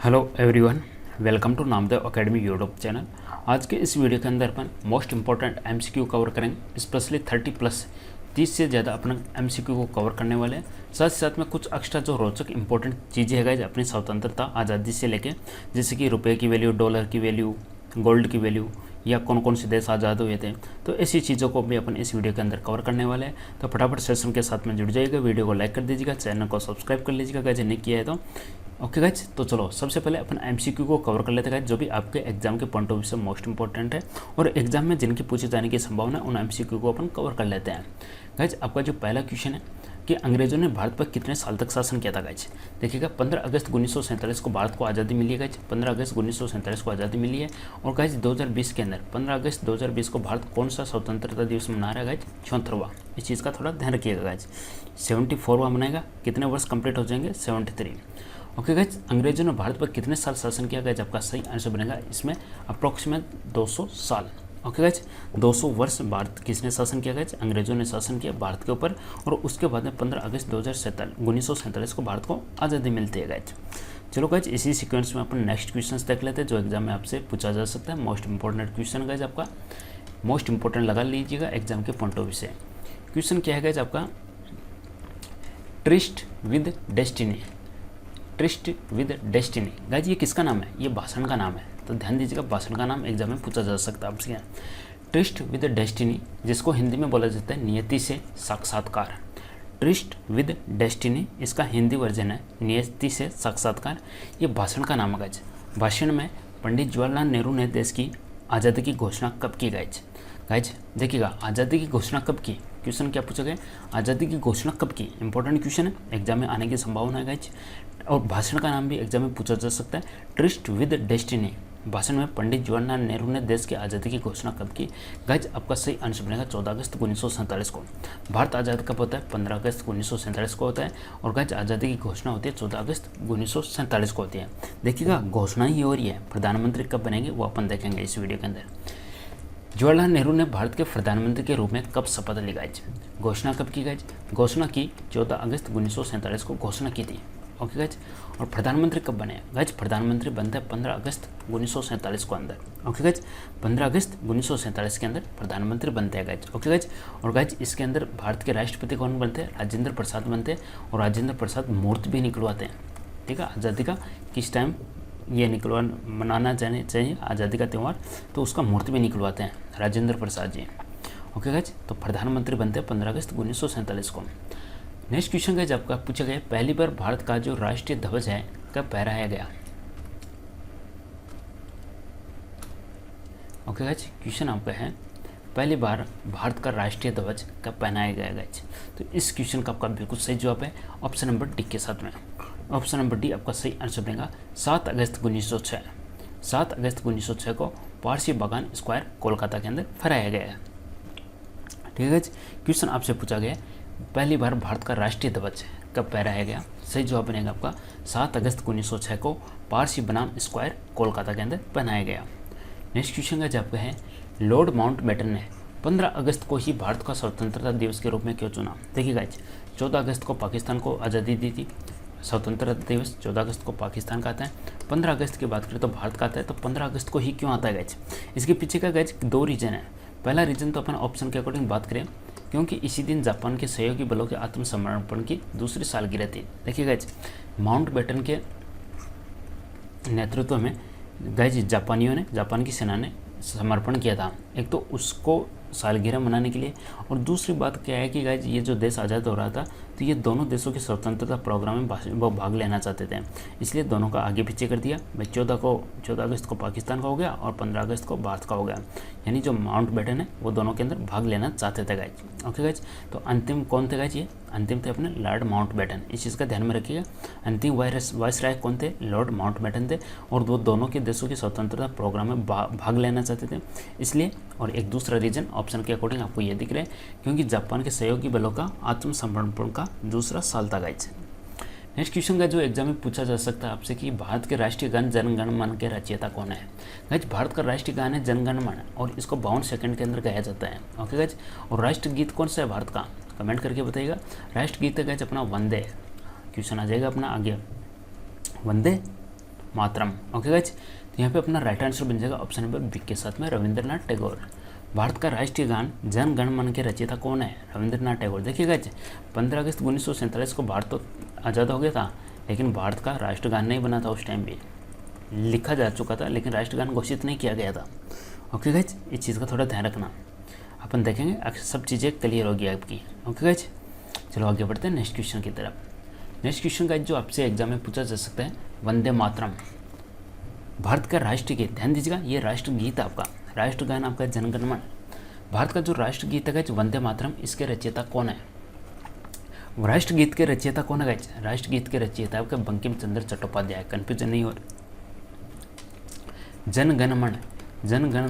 Hello everyone, welcome to Namdev academy YouTube channel. आज के इस वीडियो के अंदर अपन मोस्ट इंपॉर्टेंट एमसीक्यू कवर करेंगे, स्पेशली 30 से ज़्यादा अपन एमसीक्यू को कवर करने वाले हैं। साथ ही साथ में कुछ एक्स्ट्रा जो रोचक इंपॉर्टेंट चीज़ें है गाइस अपनी स्वतंत्रता आज़ादी से लेके, जैसे कि रुपये की वैल्यू, डॉलर की वैल्यू, गोल्ड की वैल्यू, या कौन कौन से देश आज़ाद हुए थे, तो ऐसी चीज़ों को भी अपन इस वीडियो के अंदर कवर करने वाले हैं। तो फटाफट सेशन के साथ में जुड़ जाइएगा, वीडियो को लाइक कर दीजिएगा, चैनल को सब्सक्राइब कर लीजिएगा गाइस नहीं किया है तो। ओके गाइज, तो चलो सबसे पहले अपन एमसीक्यू को कवर कर लेते हैं गाइज, जो भी आपके एग्जाम के पॉइंट ऑफ व्यू से मोस्ट इंपॉर्टेंट है और एग्जाम में जिनकी पूछे जाने की संभावना है, उन एमसीक्यू को अपन कवर कर लेते हैं। गाइज, आपका जो पहला क्वेश्चन है कि अंग्रेजों ने भारत पर कितने साल तक शासन किया था गाइज। देखिएगा, 15 अगस्त 1947 को भारत को आज़ादी मिली है गाइज, 15 अगस्त 1947 को आज़ादी मिली है। और गाइज 2020 के अंदर 15 अगस्त 2020 को भारत कौन सा स्वतंत्रता दिवस मना रहा है गाइज? 74वां। इस चीज़ का थोड़ा ध्यान रखिएगा गाइज। 74वां मनाएगा, कितने वर्ष कंप्लीट हो जाएंगे? 73। ओके गाइज, अंग्रेजों ने भारत पर कितने साल शासन किया गाइज? आपका सही आंसर बनेगा इसमें अप्रोक्सीमेट 200 साल। ओके गाइज, 200 वर्ष भारत किसने शासन किया गाइज? अंग्रेजों ने शासन किया भारत के ऊपर। और उसके बाद में 15 अगस्त 1947 को भारत को आज़ादी मिलती है गाइज। चलो गाइज, इसी सीक्वेंस में अपन नेक्स्ट क्वेश्चन देख लेते हैं जो एग्जाम में आपसे पूछा जा सकता है। मोस्ट इंपॉर्टेंट क्वेश्चन गाइज, आपका मोस्ट इंपॉर्टेंट लगा लीजिएगा एग्जाम के पॉइंट ऑफ व्यू से। क्वेश्चन क्या है गाइज आपका? Tourist with destiny. Tourist with destiny guys, ये किसका नाम है? ये भाषण का नाम है, तो ध्यान दीजिएगा, भाषण का नाम एग्जाम में पूछा जा सकता है आपसे। ट्रिस्ट विद डेस्टिनी, जिसको हिंदी में बोला जाता है नियति से साक्षात्कार। ट्रिस्ट विद डेस्टिनी, इसका हिंदी वर्जन है नियति से साक्षात्कार। ये भाषण का नाम है गाइज। भाषण में पंडित जवाहरलाल नेहरू ने देश की आज़ादी की घोषणा कब की गाइज? गाइज देखिएगा, आज़ादी की घोषणा कब की? क्वेश्चन क्या पूछा गया? आज़ादी की घोषणा कब की? इंपॉर्टेंट क्वेश्चन है, एग्जाम में आने की संभावना है गाइज। और भाषण का नाम भी एग्जाम में पूछा जा सकता है, ट्रिस्ट विद डेस्टिनी। भाषण में पंडित जवाहरलाल नेहरू ने देश की आज़ादी की घोषणा कब की? गाइज आपका सही आंसर बनेगा 14 अगस्त 1947 को। भारत आज़ाद कब होता है? 15 अगस्त 1947 को होता है। और गाइज आज़ादी की घोषणा होती है 14 अगस्त 1947 को होती है। देखिएगा, घोषणा ही हो रही है, प्रधानमंत्री कब बनेंगे वो अपन देखेंगे इस वीडियो के अंदर। जवाहरलाल नेहरू ने भारत के प्रधानमंत्री के रूप में कब शपथ ली गाइज? घोषणा कब की गाइज? घोषणा की 14 अगस्त 1947 को घोषणा की थी। ओके गाइज, और प्रधानमंत्री कब बने गाइज? प्रधानमंत्री बनते हैं 15 अगस्त 1947 को अंदर। ओके गाइज, 15 अगस्त 1947 के अंदर प्रधानमंत्री बनते हैं गाइज। ओके गाइज, और गाइज इसके अंदर भारत के राष्ट्रपति कौन बनते हैं? राजेंद्र प्रसाद बनते हैं। और राजेंद्र प्रसाद मूर्ति भी निकलवाते हैं। ठीक है, आज़ादी का किस टाइम ये मनाना चाहिए आज़ादी का त्यौहार, तो उसका मूर्ति भी निकलवाते हैं राजेंद्र प्रसाद जी। ओके गाइज, तो प्रधानमंत्री बनते हैं 15 अगस्त 1947 को। नेक्स्ट क्वेश्चन गाइज आपका पूछा गया, पहली बार भारत का जो राष्ट्रीय ध्वज है कब फहराया गया? ओके गाइज, क्वेश्चन आपका है पहली बार भारत का राष्ट्रीय ध्वज कब पहनाया गया गाइज? तो इस क्वेश्चन का आपका बिल्कुल सही जवाब है ऑप्शन नंबर डी के साथ में। ऑप्शन नंबर डी आपका सही आंसर बनेगा 7 अगस्त 1906। 7 अगस्त 1906 को पारसी बागान स्क्वायर कोलकाता के अंदर फहराया गया है। ठीक है, क्वेश्चन आपसे पूछा गया पहली बार भारत का राष्ट्रीय ध्वज कब फहराया गया? सही जवाब बनेगा आपका 7 अगस्त 1906 को पारसी बनाम स्क्वायर कोलकाता के अंदर पहनाया गया। नेक्स्ट क्वेश्चन का जवाब है, लॉर्ड माउंटबेटन ने 15 अगस्त को ही भारत का स्वतंत्रता दिवस के रूप में क्यों चुना? देखिए गाइज, 14 अगस्त को पाकिस्तान को आज़ादी दी थी, स्वतंत्रता दिवस 14 अगस्त को पाकिस्तान का आता है। 15 अगस्त की बात करें तो भारत का आता है, तो 15 अगस्त को ही क्यों आता है गाइज? इसके पीछे का गाइज 2 रीज़न है। पहला रीज़न तो अपन ऑप्शन के अकॉर्डिंग बात करें, क्योंकि इसी दिन जापान के सहयोगी बलों के आत्मसमर्पण की दूसरी सालगिरह थी। देखिए गाइज, माउंटबेटन के नेतृत्व में गाइज जापान की सेना ने समर्पण किया था। एक तो उसको सालगिरह मनाने के लिए, और दूसरी बात क्या है कि गाइज ये जो देश आज़ाद हो रहा था, तो ये दोनों देशों के स्वतंत्रता प्रोग्राम में वो भाग लेना चाहते थे, इसलिए दोनों का आगे पीछे कर दिया। भाई 14 अगस्त को पाकिस्तान का हो गया और 15 अगस्त को भारत का हो गया। यानी जो माउंटबेटन है वो दोनों के अंदर भाग लेना चाहते थे गाइज। ओके गाइज, तो अंतिम कौन थे गाइज? ये अंतिम थे अपने लॉर्ड माउंटबेटन। इस चीज़ का ध्यान में रखिएगा। अंतिम वायसराय कौन थे? लॉर्ड माउंटबेटन थे। और वो दोनों के देशों की स्वतंत्रता प्रोग्राम में भाग लेना चाहते थे, इसलिए। और एक दूसरा रीजन ऑप्शन के अकॉर्डिंग आपको ये दिख रहा है, क्योंकि जापान के सहयोगी बलों का आत्मसमर्पण का दूसरा साल था गाइज। नेक्स्ट क्वेश्चन का जो एग्जाम में पूछा जा सकता है आपसे कि भारत के राष्ट्रीय गान जन गण मन के रचयिता कौन है? गाइज भारत का राष्ट्रीय गान है जन गण मन, और इसको 52 सेकंड के अंदर गाया जाता है। ओके गाइज, और राष्ट्रगीत कौन सा है भारत का? कमेंट करके बताइएगा। राष्ट्रगीत है गाइज अपना वंदे। क्वेश्चन आ जाएगा अपना आगे, वंदे मातरम। ओके गाइज, तो यहाँ पे अपना राइट आंसर बन जाएगा ऑप्शन नंबर बी के साथ में रविंद्रनाथ टैगोर। भारत का राष्ट्रीय गान जन गण मन के रचयिता कौन है? रविंद्रनाथ टैगोर। देखिए गाइज, 15 अगस्त 1947 को भारत तो आज़ाद हो गया था, लेकिन भारत का राष्ट्रगान नहीं बना था। उस टाइम भी लिखा जा चुका था, लेकिन राष्ट्रगान घोषित नहीं किया गया था। ओके गाइज, इस चीज़ का थोड़ा ध्यान रखना। अपन देखेंगे सब चीज़ें क्लियर होगी आपकी। ओके गाइज, चलो आगे बढ़ते हैं नेक्स्ट क्वेश्चन की तरफ। नेक्स्ट क्वेश्चन गाइज जो आपसे एग्जाम में पूछा जा सकता है, वंदे मातरम भारत का राष्ट्रीय गीत। ध्यान दीजिएगा, ये राष्ट्रगीत आपका, राष्ट्रगान आपका जनगण मन। भारत का जो राष्ट्रगीत है गाइज वंदे मातरम, इसके रचयिता कौन है? राष्ट्रगीत के रचयिता कौन है गाइज? राष्ट्रगीत के रचयिता आपके बंकिम चंद्र चट्टोपाध्याय। कन्फ्यूजन नहीं हो। जनगण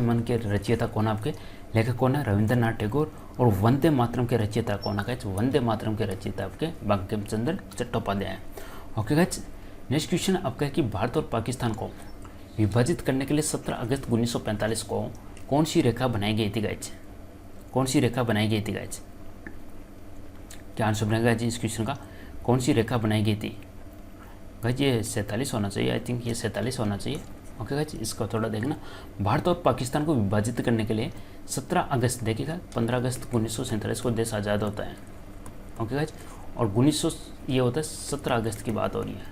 मन के रचयिता कौन है आपके? लेखक कौन है? रविंद्रनाथ टैगोर। और वंदे मातरम के रचयिता कौन है गाइज? वंदे मातरम के रचयिता आपके Bankim Chandra Chattopadhyay. Okay guys, next question आपका है कि भारत और पाकिस्तान को विभाजित करने के लिए 17 अगस्त 1945 को कौन सी रेखा बनाई गई थी गाइज? कौन सी रेखा बनाई गई थी गाइज? क्या आंसर बनेगा जी इस क्वेश्चन का? कौन सी रेखा बनाई गई थी गाइज? ये 47 होना चाहिए, आई थिंक ये 47 होना चाहिए। ओके गाइज, इसका थोड़ा देखना। भारत और पाकिस्तान को विभाजित करने के लिए 17 अगस्त, देखिएगा 15 अगस्त 1947 को देश आज़ाद होता है। ओके गाइज, और 1900 ये होता है 17 अगस्त की बात हो रही है।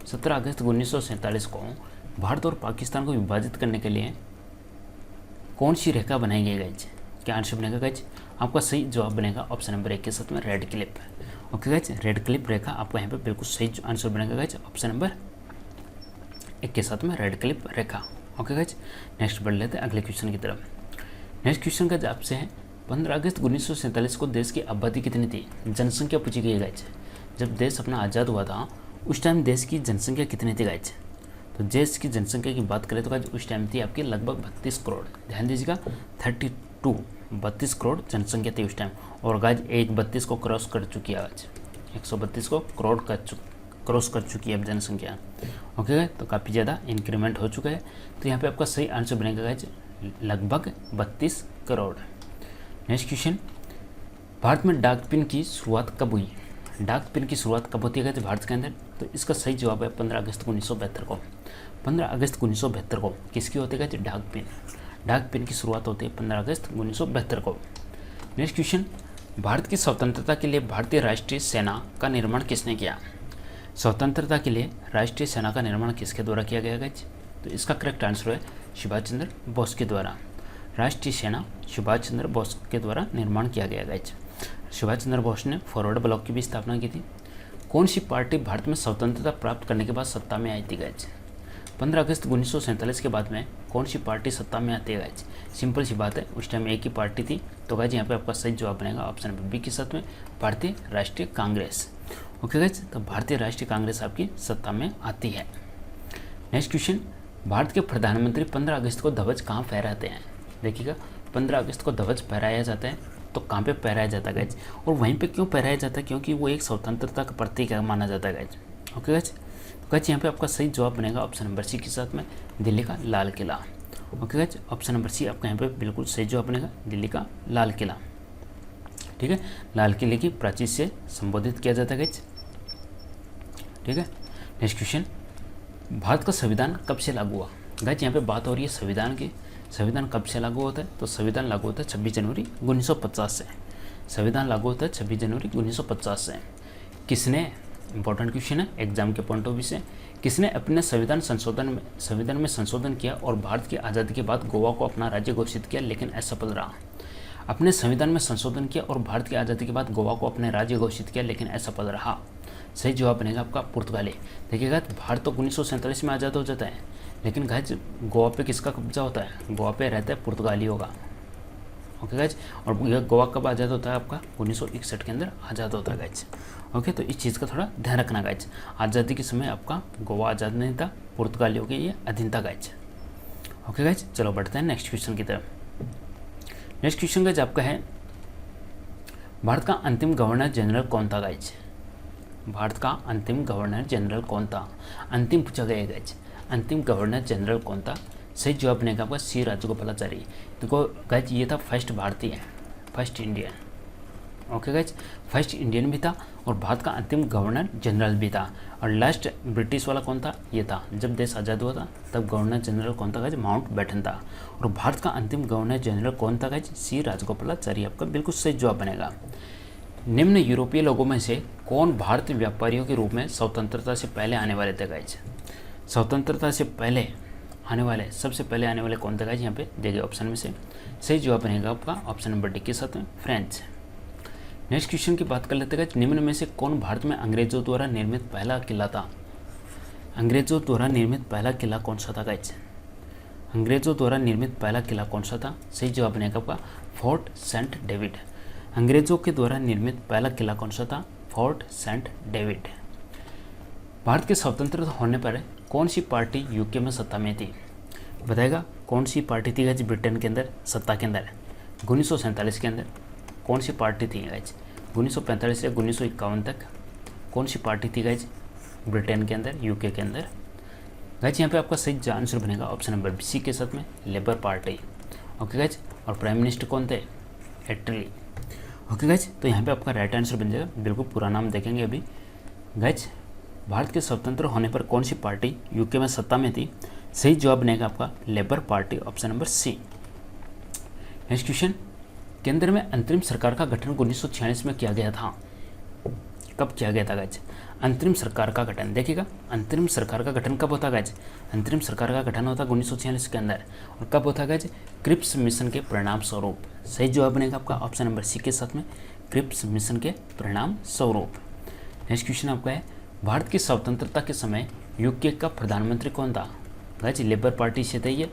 17 अगस्त 1947 को भारत और पाकिस्तान को विभाजित करने के लिए कौन सी रेखा बनाई गई गाइज? क्या आंसर बनेगा गाइज? आपका सही जवाब बनेगा ऑप्शन नंबर 1 के साथ में red clip. Okay guys, red clip रेखा आपका यहाँ पे बिल्कुल सही आंसर बनेगा गाइज, ऑप्शन नंबर 1 के साथ में रेड क्लिप रेखा। ओके गाइज, नेक्स्ट बढ़ लेते हैं अगले क्वेश्चन की तरफ। नेक्स्ट क्वेश्चन का आपसे है, 15 अगस्त 1947 को देश की आबादी कितनी थी? जनसंख्या पूछी गई है गाइज। जब देश अपना आज़ाद हुआ था उस टाइम देश की जनसंख्या कितनी थी गाइज? तो देश की जनसंख्या की बात करें तो गाइज उस टाइम थी आपकी लगभग 32 करोड़। ध्यान दीजिएगा, 32 करोड़ जनसंख्या थी उस टाइम। और गाइज 132 को क्रॉस कर चुकी है आज, 132 को क्रॉस कर चुकी है अब जनसंख्या। ओके, तो काफ़ी ज़्यादा इंक्रीमेंट हो चुका है। तो यहाँ पे आपका सही आंसर बनेगा गाइज लगभग 32 करोड़। नेक्स्ट क्वेश्चन, भारत में डाक पिन की शुरुआत कब हुई? डाक पिन की शुरुआत कब होती है भारत के अंदर? तो इसका सही जवाब है 15 अगस्त 1972 को। 15 अगस्त 1972 को किसकी होती है डाक पिन? डाक पिन की शुरुआत होती है 15 अगस्त 1972 को। नेक्स्ट क्वेश्चन, भारत की स्वतंत्रता के लिए भारतीय राष्ट्रीय सेना का निर्माण किसने किया? स्वतंत्रता के लिए राष्ट्रीय सेना का निर्माण किसके द्वारा किया गया गाइज? तो इसका करेक्ट आंसर है सुभाष चंद्र बोस के द्वारा। राष्ट्रीय सेना सुभाष चंद्र बोस के द्वारा निर्माण किया गया गाइज। सुभाष चंद्र बोस ने फॉरवर्ड ब्लॉक की भी स्थापना की थी। कौन सी पार्टी भारत में स्वतंत्रता प्राप्त करने के बाद सत्ता में आई थी गाइज? 15 अगस्त 1947 के बाद में कौन सी पार्टी सत्ता में आती है गाइज? सिंपल सी बात है, उस टाइम एक ही पार्टी थी। तो गाइज यहाँ पे आपका सही जवाब बनेगा ऑप्शन नंबर बी के साथ में भारतीय राष्ट्रीय कांग्रेस। ओके गाइज, तो भारतीय राष्ट्रीय कांग्रेस आपकी सत्ता में आती है। नेक्स्ट क्वेश्चन, भारत के प्रधानमंत्री 15 अगस्त को ध्वज कहाँ फहराते हैं? देखिएगा, 15 अगस्त को ध्वज फहराया जाता है, तो कहाँ पे फहराया जाता है गाइज? और वहीं पे क्यों फहराया जाता है? क्योंकि वो एक स्वतंत्रता का प्रतीक माना जाता है गाइज। ओके गाइज, तो गाइज यहाँ पे आपका सही जवाब बनेगा ऑप्शन नंबर सी के साथ में दिल्ली का Lal Qila. Okay guys, option number C आपका यहाँ पे बिल्कुल सही जवाब बनेगा, दिल्ली का लाल किला। ठीक है, लाल किले की प्राचीर से संबोधित किया जाता है गाइज। ठीक है, नेक्स्ट क्वेश्चन, भारत का संविधान कब से लागू हुआ? गाइज यहाँ पे बात हो रही है संविधान की। संविधान कब से लागू होता है? तो संविधान लागू होता है 26 जनवरी 1950 से। संविधान लागू होता है 26 जनवरी 1950 से। किसने, इंपॉर्टेंट क्वेश्चन है एग्जाम के पॉइंट ऑफ व्यू से, किसने अपने संविधान में संशोधन किया और भारत की आज़ादी के बाद गोवा को अपना राज्य घोषित किया लेकिन असफल रहा? अपने संविधान में संशोधन किया और भारत की आज़ादी के बाद गोवा को अपने राज्य घोषित किया लेकिन असफल रहा। सही जवाब बनेगा आपका पुर्तगाली। देखिएगा, भारत तो 1947 में आज़ाद हो जाता है, लेकिन गाइज गोवा पे किसका कब्जा होता है? गोवा पे रहता है पुर्तगालियों का। ओके गाइज, और यह गोवा कब आज़ाद होता है आपका? 1961 के अंदर आज़ाद होता है गाइज। ओके, तो इस चीज़ का थोड़ा ध्यान रखना गाइज। आज़ादी के समय आपका गोवा आज़ाद नहीं था, पुर्तगालियों के ये अधीन था गाइज। ओके गाइज, चलो बढ़ते हैं नेक्स्ट क्वेश्चन की तरफ। नेक्स्ट क्वेश्चन गाइज आपका है, भारत का अंतिम गवर्नर जनरल कौन था गाइज? भारत का अंतिम गवर्नर जनरल कौन था? अंतिम पूछा गया है गाइज, अंतिम गवर्नर जनरल कौन था? सही जवाब बनेगा आपका सी राजगोपालाचारी। देखो गाइज, ये था फर्स्ट भारतीय, first Indian. Okay guys, first Indian भी था और भारत का अंतिम गवर्नर जनरल भी था। और लास्ट ब्रिटिश वाला कौन था, ये था। जब देश आज़ाद हुआ था तब गवर्नर जनरल कौन था गाइज, माउंट बैटन था। और भारत का अंतिम गवर्नर जनरल कौन था गाइज, सी राजगोपालाचारी। आपका बिल्कुल सही जवाब बनेगा। निम्न यूरोपीय लोगों में से कौन भारतीय व्यापारियों के रूप में स्वतंत्रता से पहले आने वाले थे गाइज, स्वतंत्रता से पहले आने वाले, सबसे पहले आने वाले कौन थे गाइज, यहाँ पे देखिए ऑप्शन में से सही जवाब बनेगा आपका ऑप्शन नंबर डी के साथ में फ्रेंच। नेक्स्ट क्वेश्चन की बात कर लेते हैं, निम्न में से कौन भारत में अंग्रेजों द्वारा निर्मित पहला किला था। अंग्रेजों द्वारा निर्मित पहला किला कौन सा था गाइज, अंग्रेजों द्वारा निर्मित पहला किला कौन सा था, सही जवाब बनेगा आपका फोर्ट सेंट डेविड। अंग्रेजों के द्वारा निर्मित पहला किला कौन सा था, फोर्ट सेंट डेविड। भारत के स्वतंत्र होने पर कौन सी पार्टी यूके में सत्ता में थी, बताएगा कौन सी पार्टी थी गाइज ब्रिटेन के अंदर सत्ता के अंदर 1947 के अंदर कौन सी पार्टी थी गाइज, 1945 से 1951 तक कौन सी पार्टी थी गाइज ब्रिटेन के अंदर, यूके के अंदर। गाइज यहाँ पे आपका सही आंसर बनेगा ऑप्शन नंबर सी के साथ में लेबर पार्टी। ओके गाइज, और प्राइम मिनिस्टर कौन थे, एटली। ओके गाइज, तो यहाँ पे आपका राइट आंसर बन जाएगा, बिल्कुल पूरा नाम देखेंगे अभी। गाइज भारत के स्वतंत्र होने पर कौन सी पार्टी यूके में सत्ता में थी, सही जवाब बनेगा आपका labour party, option number C. Next question, केंद्र में अंतरिम सरकार का गठन 1946 में किया गया था, कब किया गया था गाइज, अंतरिम सरकार का गठन। देखिएगा अंतरिम सरकार का गठन कब होता है गाइज, अंतरिम सरकार का गठन होता है 1946 के अंदर। और कब होता है गाइज, क्रिप्स मिशन के परिणाम स्वरूप। सही जवाब बनेगा आपका ऑप्शन नंबर सी के साथ में क्रिप्स मिशन के परिणाम स्वरूप। नेक्स्ट क्वेश्चन आपका है, भारत की स्वतंत्रता के समय यूके का प्रधानमंत्री कौन था गाइज, लेबर पार्टी से थे ये।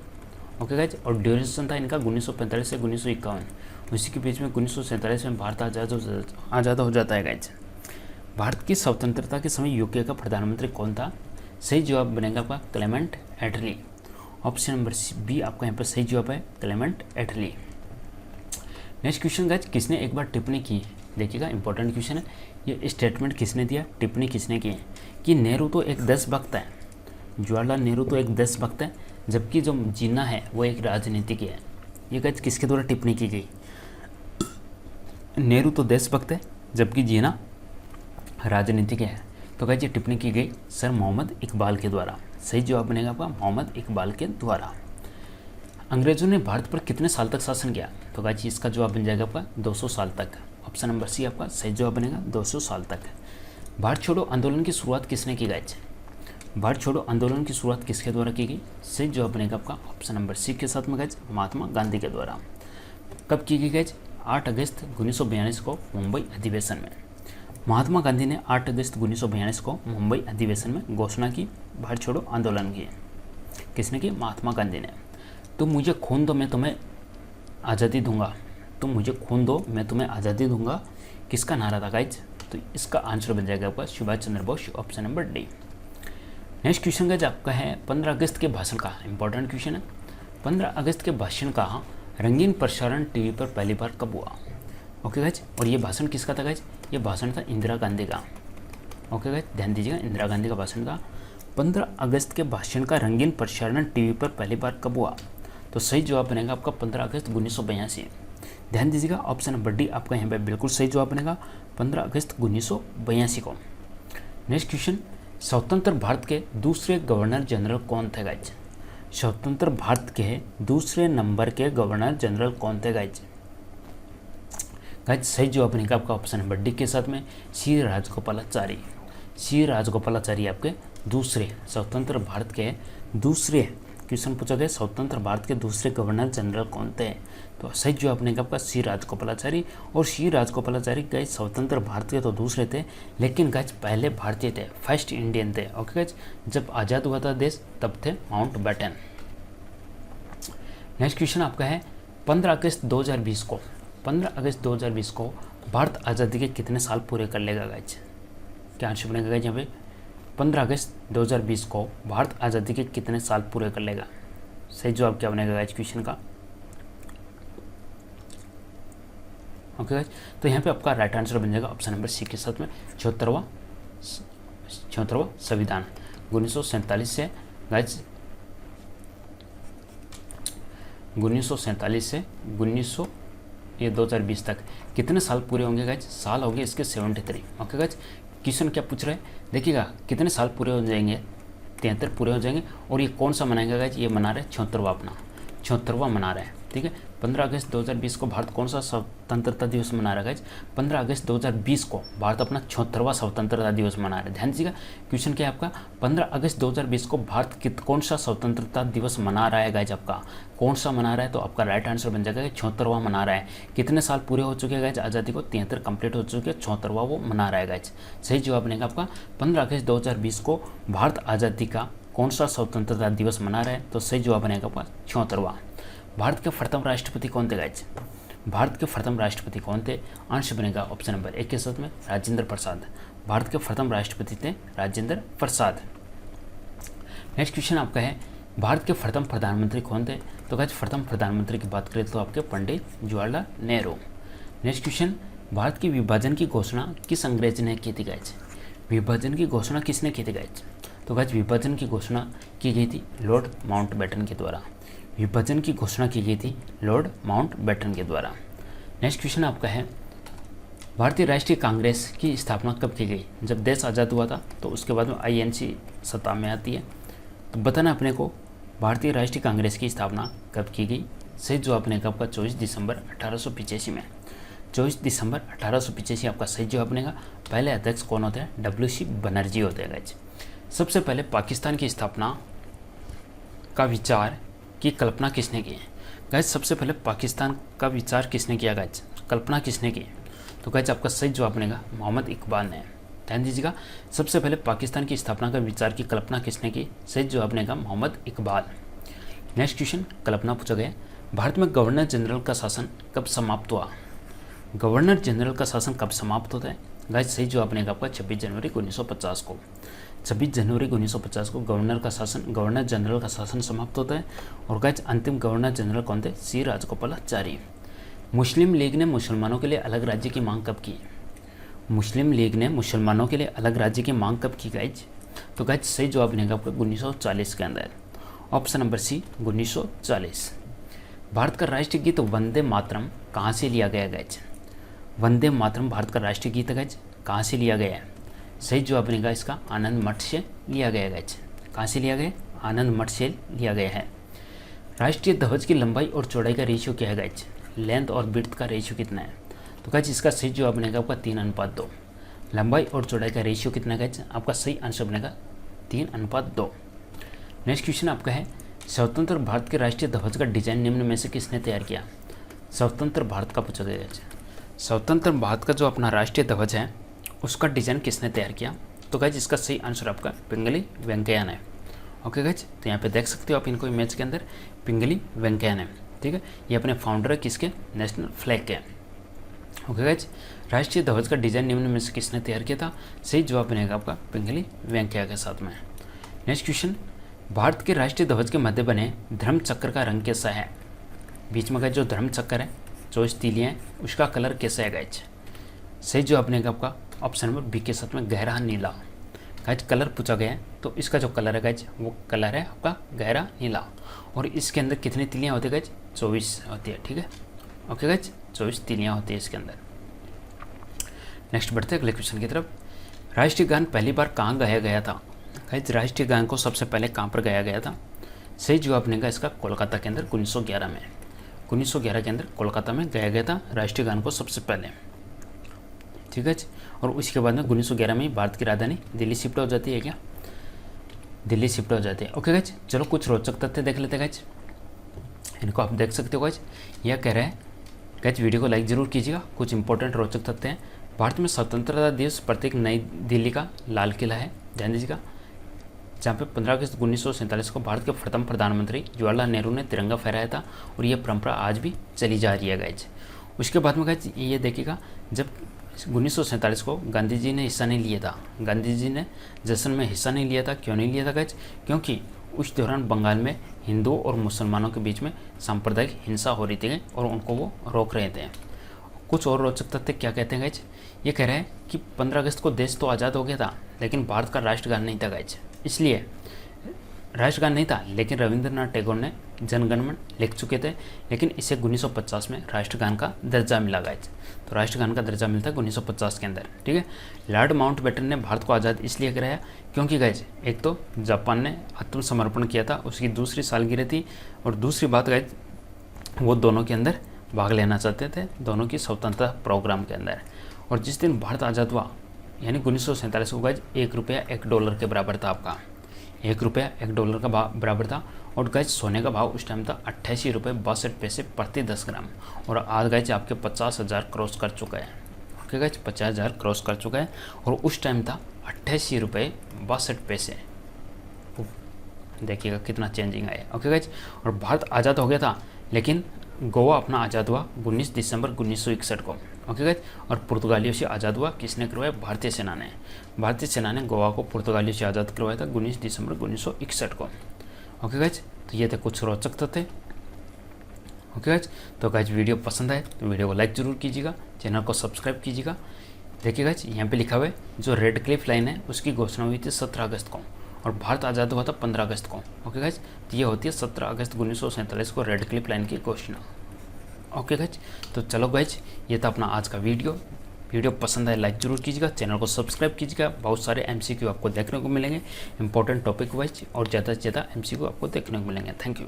ओके गाइज, और ड्यूरेशन था इनका 1945 से 1951, उसी के बीच में 1947 में भारत आज़ाद हो जाता है गाइज। भारत की स्वतंत्रता के समय यूके का प्रधानमंत्री कौन था, सही जवाब बनेगा आपका क्लेमेंट एटली, ऑप्शन नंबर बी आपका यहाँ पर सही जवाब है क्लेमेंट एटली। नेक्स्ट क्वेश्चन गाइज, किसने एक बार टिप्पणी की, देखिएगा इंपॉर्टेंट क्वेश्चन है ये, स्टेटमेंट किसने दिया, टिप्पणी किसने की है कि नेहरू तो एक देशभक्त है, जवाहरलाल नेहरू तो एक देशभक्त है, जबकि जो जीना है वो एक राजनीतिक है। ये गाइज किसके द्वारा टिप्पणी की गई, नेहरू तो देशभक्त है जबकि जीना राजनीतिक है। तो गाइज ये टिप्पणी की गई सर मोहम्मद इकबाल के द्वारा। सही जवाब बनेगा आपका मोहम्मद इकबाल के द्वारा। अंग्रेजों ने भारत पर कितने साल तक शासन किया, तो गाइज इसका जवाब बन जाएगा आपका 200 साल तक, ऑप्शन नंबर सी आपका सही जवाब बनेगा 200 साल तक। भारत छोड़ो आंदोलन की शुरुआत किसने की गाइज, भारत छोड़ो आंदोलन की शुरुआत किसके द्वारा की गई, सही जवाब बनेगा आपका ऑप्शन नंबर सी के साथ में गाइज महात्मा गांधी के द्वारा। कब की गई गाइज, 8 अगस्त 1942 को मुंबई अधिवेशन में। महात्मा गांधी ने 8 अगस्त 1942 को मुंबई अधिवेशन में घोषणा की भारत छोड़ो आंदोलन की। किसने की, महात्मा गांधी ने। तुम मुझे खून दो मैं तुम्हें आज़ादी दूंगा, तुम मुझे खून दो मैं तुम्हें आज़ादी दूंगा, किसका नारा था गाइज, तो इसका आंसर बन जाएगा आपका Subhash Chandra Bose, option number D. Next question guys आपका है 15 अगस्त के भाषण का, इंपॉर्टेंट क्वेश्चन है। 15 अगस्त के भाषण का रंगीन प्रसारण टीवी पर पहली बार कब हुआ। ओके गाइज, और ये भाषण किसका था गाइज, ये भाषण था इंदिरा गांधी का। ओके गाइज ध्यान दीजिएगा, इंदिरा गांधी का भाषण था। 15 अगस्त के भाषण का रंगीन प्रसारण टीवी पर पहली बार कब हुआ, तो सही जवाब बनेगा आपका 15 अगस्त 1982। ध्यान दीजिएगा ऑप्शन नंबर डी आपका यहाँ पे बिल्कुल सही जवाब बनेगा 15 अगस्त 1982 को। नेक्स्ट क्वेश्चन, स्वतंत्र भारत के दूसरे गवर्नर जनरल कौन थे गाइज, स्वतंत्र भारत के दूसरे नंबर के गवर्नर जनरल कौन थे गाइज। गाइज सही जवाब बनेगा आपका ऑप्शन नंबर डी के साथ में सी राजगोपालाचारी। सी राजगोपालाचारी आपके दूसरे, स्वतंत्र भारत के दूसरे, क्वेश्चन पूछा गया स्वतंत्र भारत के दूसरे गवर्नर जनरल कौन थे, तो सही जवाब बनेगा आपका सी राजगोपालाचारी। और सी राजगोपालाचारी गाइज स्वतंत्र भारत के तो दूसरे थे, लेकिन गाइज पहले भारतीय थे, फर्स्ट इंडियन थे। ओके गाइज, जब आज़ाद हुआ था देश तब थे माउंट बैटन। नेक्स्ट क्वेश्चन आपका है 15 अगस्त 2020 को, 15 अगस्त 2020 को भारत आज़ादी के कितने साल पूरे कर लेगा गाइज, क्या आंसर बनेगा गाइज यहाँ पे 15 अगस्त 2020 को भारत आज़ादी के कितने साल पूरे कर लेगा। सही जवाब क्या बनेगा गाइज क्वेश्चन का। ओके गाइज, तो यहाँ पे आपका राइट आंसर बन जाएगा ऑप्शन नंबर सी के साथ में 76वां संविधान 1947 से गाइज 1947 से ये 2020 तक कितने साल पूरे होंगे गाइज, साल हो गए इसके 73। ओके गाइज, क्वेश्चन क्या पूछ रहे हैं देखिएगा, कितने साल पूरे हो जाएंगे, 73 पूरे हो जाएंगे। और ये कौन सा मनाएगा गाइज, ये मना रहे 76वां अपना 76वां मना रहे हैं। ठीक है, 15 अगस्त 2020 को भारत कौन सा स्वतंत्रता दिवस मना रहा है गाइज, 15 अगस्त 2020 को भारत अपना 76वां स्वतंत्रता दिवस मना रहा है। ध्यान दीजिएगा, क्वेश्चन क्या है आपका, 15 अगस्त 2020 को भारत कौन सा स्वतंत्रता दिवस मना रहा है गाइज, आपका कौन सा मना रहा है, तो आपका राइट आंसर बन जाएगा 76वां मना रहा है। कितने साल पूरे हो चुके हैं गाइज आज़ादी को, 73 कंप्लीट हो चुके हैं, 76वां वो मना रहा है गाइज। सही जवाब बनेगा आपका 15 अगस्त 2020 को भारत आज़ादी का कौन सा स्वतंत्रता दिवस मना रहा है, तो सही जवाब बनेगा आपका 76वां। भारत के प्रथम राष्ट्रपति कौन थे गाइज, भारत के प्रथम राष्ट्रपति कौन थे, आंसर बनेगा ऑप्शन नंबर 1 के साथ में राजेंद्र प्रसाद। भारत के प्रथम राष्ट्रपति थे राजेंद्र प्रसाद। नेक्स्ट क्वेश्चन आपका है, भारत के प्रथम प्रधानमंत्री कौन थे, तो गाइज प्रथम प्रधानमंत्री की बात करें तो आपके पंडित जवाहरलाल नेहरू। नेक्स्ट क्वेश्चन, भारत के विभाजन की घोषणा किस अंग्रेज ने की थी गाइज, विभाजन की घोषणा किसने की थी गाइज, तो गाइज विभाजन की घोषणा की गई थी लॉर्ड माउंटबेटन के द्वारा। विभाजन की घोषणा की गई थी लॉर्ड माउंटबेटन के द्वारा। नेक्स्ट क्वेश्चन आपका है, भारतीय राष्ट्रीय कांग्रेस की स्थापना कब की गई, जब देश आज़ाद हुआ था तो उसके बाद में INC सत्ता में आती है। तो बताना अपने को भारतीय राष्ट्रीय कांग्रेस की स्थापना कब की गई। सही जवाब बनेगा आपका 24 दिसंबर 1885 में। 24 दिसंबर 1885 आपका सही जवाब बनेगा। पहले अध्यक्ष कौन होते हैं, WC बनर्जी होते हैं गाइज। सबसे पहले पाकिस्तान की स्थापना का विचार की कल्पना किसने की है गाइज, सबसे पहले पाकिस्तान का विचार किसने किया गाइज, कल्पना किसने की, तो गाइज आपका सही जवाब बनेगा मोहम्मद इकबाल ने। ध्यान दीजिएगा, सबसे पहले पाकिस्तान की स्थापना का विचार की कल्पना किसने की, सही जवाब बनेगा मोहम्मद इकबाल। नेक्स्ट क्वेश्चन कल्पना पूछा गया, भारत में गवर्नर जनरल का शासन कब समाप्त हुआ, गवर्नर जनरल का शासन कब समाप्त होता है गाइज, सही जवाब बनेगा आपका 26 जनवरी 1950 को। 26 जनवरी 1950 को गवर्नर जनरल का शासन समाप्त होता है। और गाइज अंतिम गवर्नर जनरल कौन थे, सी राजगोपालाचारी। मुस्लिम लीग ने मुसलमानों के लिए अलग राज्य की मांग कब की, मुस्लिम लीग ने मुसलमानों के लिए अलग राज्य की मांग कब की गाइज, तो गाइज सही जवाब बनेगा आपका 1940 के अंदर, ऑप्शन नंबर सी 1940। भारत का राष्ट्रीय गीत वंदे मातरम कहाँ से लिया गया गाइज, वंदे मातरम भारत का राष्ट्रीय गीत गाइज कहाँ से लिया गया है, सही जवाब बनेगा इसका आनंद मठ से लिया गया गाइज। कहाँ से लिया गया, आनंद मठ से लिया गया है। राष्ट्रीय ध्वज की लंबाई और चौड़ाई का रेशियो क्या है गाइज, लेंथ और विड्थ का रेशियो कितना है, तो गाइज इसका सही जवाब बनेगा आपका 3:2। लंबाई और चौड़ाई का रेशियो कितना है गाइज, आपका सही आंसर बनेगा 3:2। नेक्स्ट क्वेश्चन आपका है, स्वतंत्र भारत के राष्ट्रीय ध्वज का डिजाइन निम्न में से किसने तैयार किया, स्वतंत्र भारत का पूछा गया है। स्वतंत्र भारत का जो अपना राष्ट्रीय ध्वज है उसका डिज़ाइन किसने तैयार किया, तो गाइज इसका सही आंसर आपका पिंगली वेंकैया ने। ओके गाइज, तो यहाँ पे देख सकते हो आप इनको इमेज के अंदर, पिंगली वेंकैया ने। ठीक है, ये अपने फाउंडर है किसके, नेशनल फ्लैग के। ओके गाइज, राष्ट्रीय ध्वज का डिज़ाइन निम्न में से किसने तैयार किया था, सही जवाब बनेगा आपका पिंगली वेंकैया के साथ में। नेक्स्ट क्वेश्चन, भारत के राष्ट्रीय ध्वज के मध्य बने धर्म चक्र का रंग कैसा है, बीच में गाइज जो धर्म चक्र है 24 तीलियाँ हैं उसका कलर कैसा है गाइज, सही जवाब बनेगा आपका ऑप्शन नंबर बी के साथ में गहरा नीला। गाइज कलर पूछा गया है तो इसका जो कलर है गाइज वो कलर है आपका गहरा नीला। और इसके अंदर कितनी तिलियाँ होती है गाइज, 24 होती है। ठीक है, ओके गाइज 24 तिलियाँ होती है इसके अंदर। नेक्स्ट बढ़ते हैं अगले क्वेश्चन की तरफ। राष्ट्रीय गान पहली बार कहाँ गाया गया था गाइज, राष्ट्रीय गान को सबसे पहले कहाँ पर गाया गया था, सही जवाब बनेगा इसका कोलकाता के अंदर 1911 में। 1911 के अंदर कोलकाता में गाया गया था राष्ट्रीय गान को सबसे पहले। ठीक है, और उसके बाद में 1911 में भारत की राजधानी दिल्ली शिफ्ट हो जाती है क्या, दिल्ली शिफ्ट हो जाती है। ओके गाइज, चलो कुछ रोचक तथ्य देख लेते हैं गाइज, इनको आप देख सकते हो गाइज। यह कह रहा है गाइज वीडियो को लाइक जरूर कीजिएगा, कुछ इंपॉर्टेंट रोचक तथ्य हैं। भारत में स्वतंत्रता दिवस प्रत्येक नई दिल्ली का लाल किला है, ध्यान दीजिएगा, जहाँ पे 15 अगस्त 1947 को भारत के प्रथम प्रधानमंत्री जवाहरलाल नेहरू ने तिरंगा फहराया था और यह परंपरा आज भी चली जा रही है गाइज। उसके बाद में गाइज ये देखिएगा, जब 1947 को गांधी जी ने हिस्सा नहीं लिया था, गांधी जी ने जश्न में हिस्सा नहीं लिया था, क्यों नहीं लिया था गाइज, क्योंकि उस दौरान बंगाल में हिंदुओं और मुसलमानों के बीच में सांप्रदायिक हिंसा हो रही थी और उनको वो रोक रहे थे। कुछ और रोचक तथ्य क्या कहते हैं गाइज, ये कह रहे हैं कि 15 अगस्त को देश तो आज़ाद हो गया था लेकिन भारत का राष्ट्रगान नहीं था गाइज, इसलिए राष्ट्रगान नहीं था, लेकिन रविंद्रनाथ टैगोर ने जनगणमन लिख चुके थे, लेकिन इसे 1950 में राष्ट्रगान का दर्जा मिला गाइज। तो राष्ट्रगान का दर्जा मिलता है 1950 के अंदर, ठीक है। लॉर्ड माउंटबेटन ने भारत को आज़ाद इसलिए कराया क्योंकि गाइज एक तो जापान ने आत्मसमर्पण किया था, उसकी दूसरी सालगिरह थी, और दूसरी बात गाइज वो दोनों के अंदर भाग लेना चाहते थे, दोनों की स्वतंत्रता प्रोग्राम के अंदर। और जिस दिन भारत आज़ाद हुआ यानी 1947 को गाइज $1 $1 के बराबर था आपका, $1 $1 का बराबर था। और गाइज सोने का भाव उस टाइम था ₹88.62 प्रति 10 ग्राम, और आज गाइज आपके 50,000 क्रॉस कर चुका है। ओके गाइज 50,000 क्रॉस कर चुका है, और उस टाइम था ₹88.62। देखिएगा कितना चेंजिंग आया। ओके गाइज, और भारत आज़ाद हो गया था, लेकिन गोवा अपना आज़ाद हुआ 19 दिसंबर 1961 को। ओके गाइज, और पुर्तगालियों से आज़ाद हुआ किसने करवाया? भारतीय सेना ने। भारतीय सेना ने गोवा को पुर्तगालियों से आज़ाद करवाया था 19 दिसंबर 1961 को। ओके गाइज, तो ये थे कुछ रोचक तथ्य। ओके गाइज, तो गाइज वीडियो पसंद आए तो वीडियो को लाइक ज़रूर कीजिएगा, चैनल को सब्सक्राइब कीजिएगा। देखिए गाइज यहाँ पे लिखा हुआ है जो रेड क्लिफ लाइन है उसकी घोषणा हुई थी 17 अगस्त को, और भारत आज़ाद हुआ था 15 अगस्त को। ओके गाइज, तो ये होती है 17 अगस्त 1947 को रेड क्लिफ लाइन की घोषणा। ओके गाइज, तो चलो गाइज ये था अपना आज का वीडियो पसंद आए लाइक जरूर कीजिएगा, चैनल को सब्सक्राइब कीजिएगा। बहुत सारे MCQ आपको देखने को मिलेंगे, इंपॉर्टेंट टॉपिक वाइज, और ज़्यादा से ज़्यादा MCQ आपको देखने को मिलेंगे। Thank you.